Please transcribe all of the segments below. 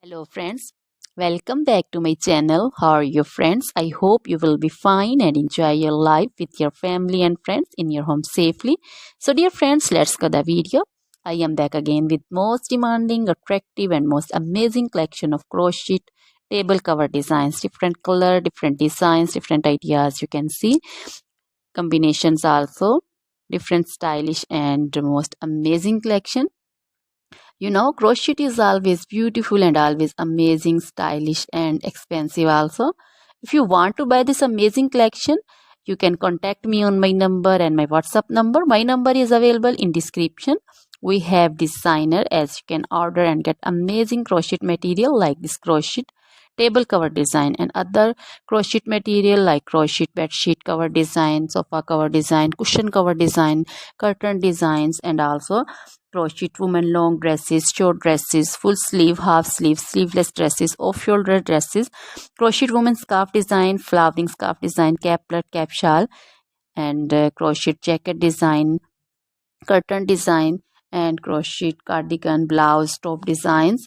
Hello friends, welcome back to my channel. How are you friends? I hope you will be fine and enjoy your life with your family and friends in your home safely. So dear friends, let's go the video. I am back again with most demanding, attractive and most amazing collection of crochet table cover designs. Different color, different designs, different ideas you can see. Combinations also. Different stylish and most amazing collection. Crochet is always beautiful and always amazing, stylish and expensive also. If you want to buy this amazing collection, you can contact me on my number and my WhatsApp number. My number is available in description. We have designer as you can order and get amazing crochet material like this crochet table cover design and other crochet material like crochet bed sheet cover design, sofa cover design, cushion cover design, curtain designs, and also crochet women long dresses, short dresses, full sleeve, half sleeve, sleeveless dresses, off shoulder dresses, crochet woman scarf design, flowering scarf design, caplet, cap shawl, and crochet jacket design, curtain design, and crochet cardigan, blouse, top designs.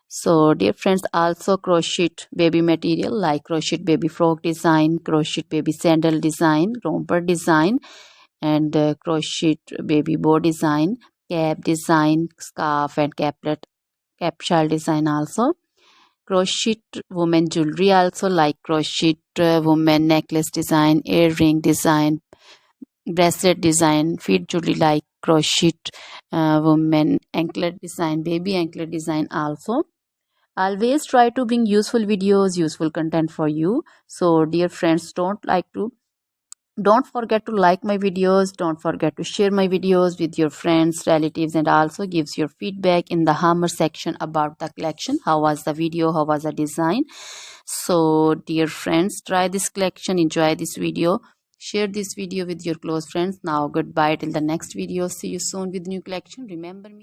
So dear friends, also crochet baby material like crochet baby frock design, crochet baby sandal design, romper design, and crochet baby bow design, cap design, scarf and caplet, cap shawl design also. Crochet woman jewelry also like crochet woman necklace design, earring design, bracelet design, feet jewelry like crochet woman anklet design, baby anklet design also. Always try to bring useful videos, useful content for you. So dear friends, don't forget to like my videos, don't forget to share my videos with your friends, relatives, and also gives your feedback in the hammer section about the collection. How was the video, how was the design? So dear friends, try this collection, enjoy this video, share this video with your close friends. Now goodbye till the next video. See you soon with new collection. Remember me.